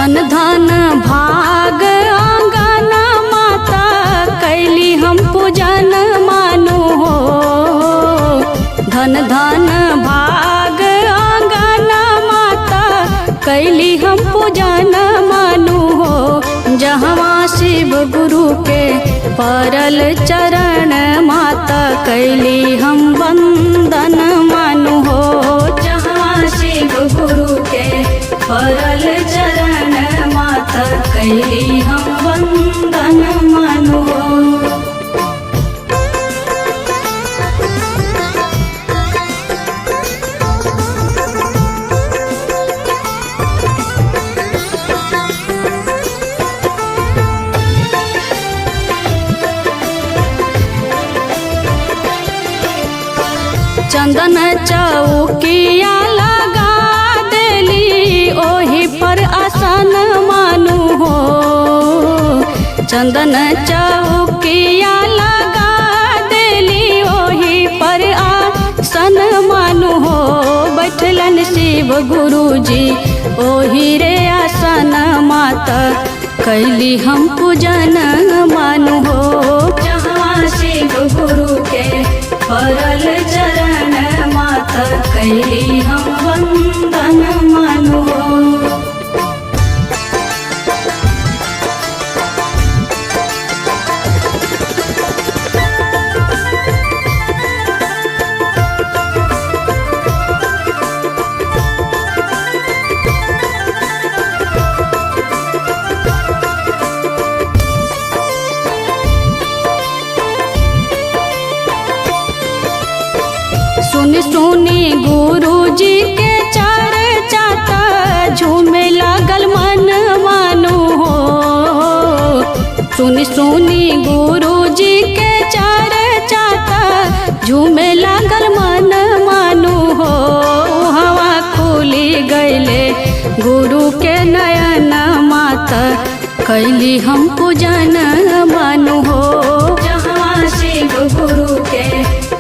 धन धन भाग आंगना माता कैली हम पूजन मानु हो। धन धन भाग आंगना माता कैली हम पूजन मानु हो। जहाँ शिव गुरु के परल चरण माता कैली हम वंदन मानु हो। जहाँ शिव गुरु के परल चरण माता कैली हम वंदन मानु हो। चंदन चौकिया लगा देली ओही पर आसन मानु हो। चंदन चौकिया लगा देली ओही पर आसन मानु हो। बैठलन शिव गुरु जी ओही रे आसन माता कैली हम पूजन मानु हो। जहाँ शिव गुरु के परल चरण माता कैली हम वंदन मानु हो। सुनी सुनी गुरु जी के चर्चा त झूमे लागल मन मानु हो। सुनी सुनी गुरु जी के चर्चा त झूमे लागल मन मानु हो। हवा खुली गईले गुरु के नयन माता कैली हम पूजन मानु हो। जहाँ शिव गुरु के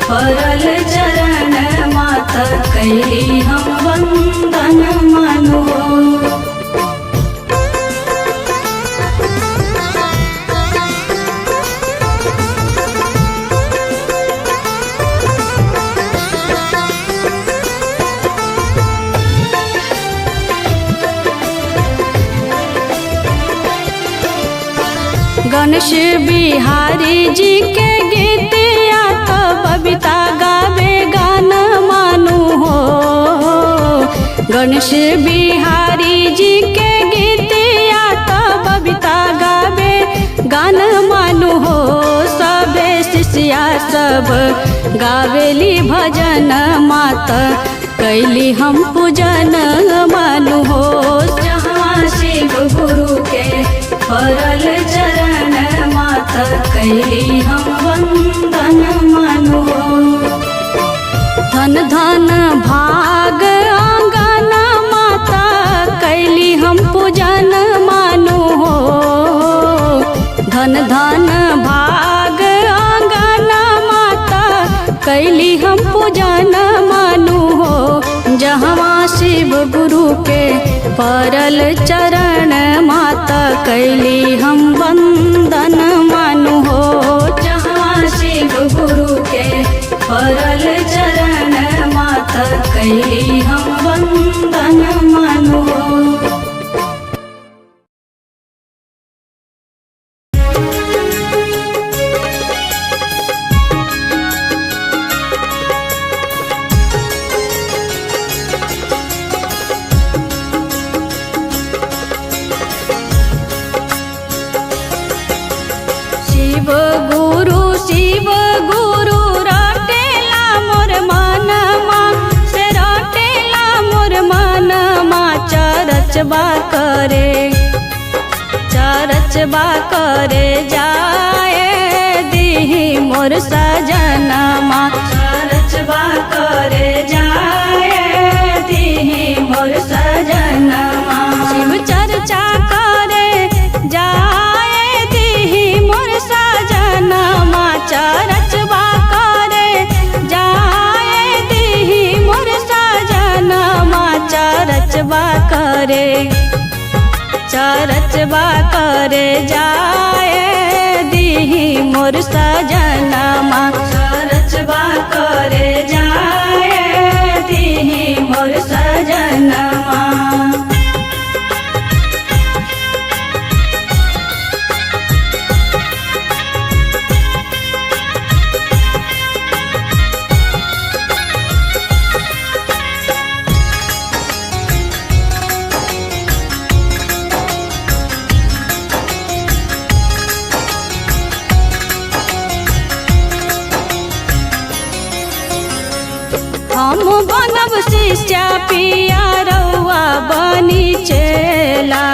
परल चरण माता कैली हम वंदन मानु हो। गणेश बिहारी जी के गीत तो बबीता गावे गान मानु हो। गणेश बिहारी जी के गीत तो बबीता गावे गान मानु हो। सबे शिष्या सब गावेली भजन माता कैली हम पूजन मानु हो। जहाँ शिव गुरु के परल चरण माता कैली हम वंदन मानु हो। धन धन भाग आंगना माता कैली हम पूजन मानु हो। धन धन भाग आंगना माता कैली हम पूजन मानु हो। जहाँ शिव गुरु के परल चरण माता कैली हम वंदन मानु हो। जहाँ शिव गुरु के परल चरण माता कैली हम वंदन मानु हो। शिव गुरु रटेला मोर मनमा से रटेला मोर मनमा। चरचबा करे जाए दीही मोर सजनमा। चरचबा करे जाए दीही मोर सजनमा। शिव चर्चा करे जाए दीही मोर सजनमा। चरचबा करे जाए दीही मोर सजनमा। चरचबा करे चरचबा करे जाए दीही मोर सजनमा चरचबा करे जाए दीही मोर सजनमा। हम बनब शिष्या पिया रउआ बनी चेला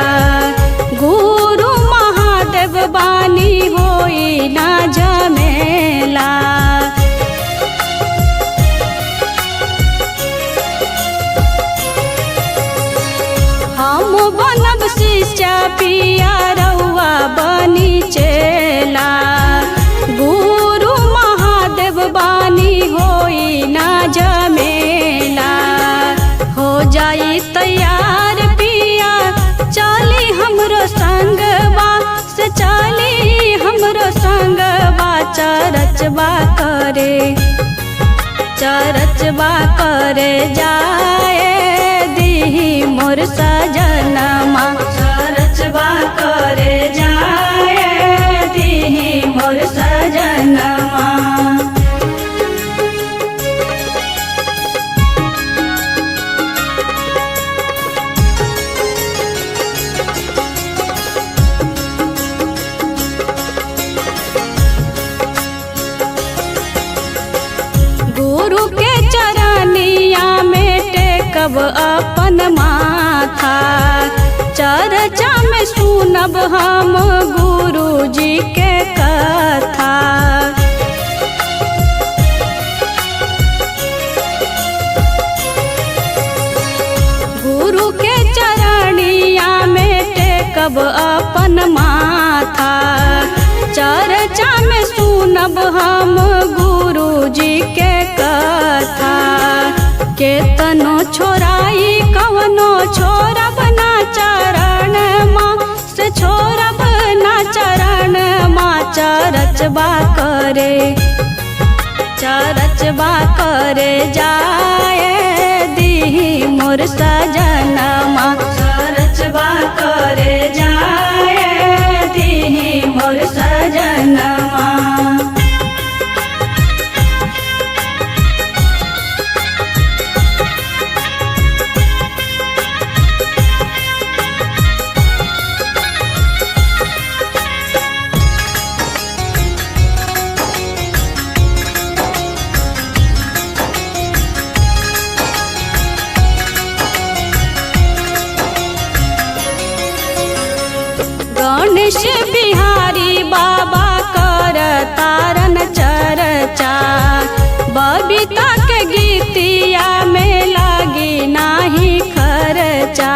गुरु महादेव बानी होई ना झमेला। हम बनब शिष्या पिया रउआ बनी चेला गुरु महादेव बानी होई ना झमेला। हो जाई तैयार पिया चली हमरो संगवा से चली हमरो संगवा चरचबा करे जाए दीही मोर सजनमा चरचबा करे जाए दीही मोर सजनमा। गुरु के चरनिया में टेकब अपन माथा चर्चा में सुनब हम गुरु जी के कथा। गुरु के चरनिया में टेकब अपन माथा चर्चा में सुनब हम गुरु जी के कथा। केतनो छोराई कवनो छोरब ना चरण माँ से छोरब ना चरण माँ चरचबा करे जाए दीही मोर सजनमा चरचबा करे जाए दीही मोर सजनमा। गणेश बिहारी बाबा कर तारन चर्चा बबीता के गीतिया में लगी नाही खर्चा।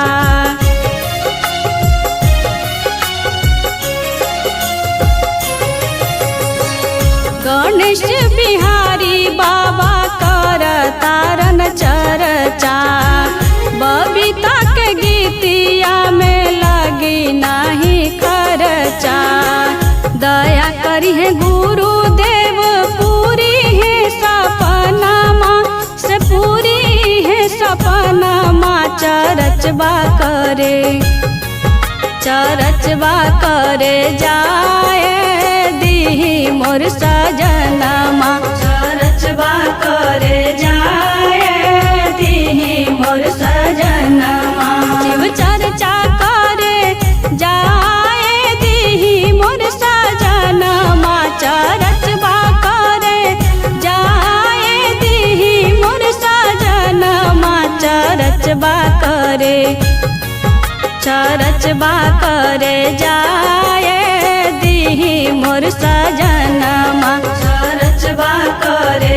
गणेश बिहारी बाबा कर तारन चर्चा बबीता के गीतिया में लगी नाही खर्चा। दया करी है गुरुदेव पूरी है सपनमा से पूरी है सपनमा चरचबा करे जाए दीही मोर सजनमा चरचबा करे जाए दीही मोर सजनमा। शिव चर्चा करे जाए दीही मोर सजनमा चरचबा करे जाए दीही मोर सजनमा चरचबा करे जाए दीही मोर सजनमा चरचबा करे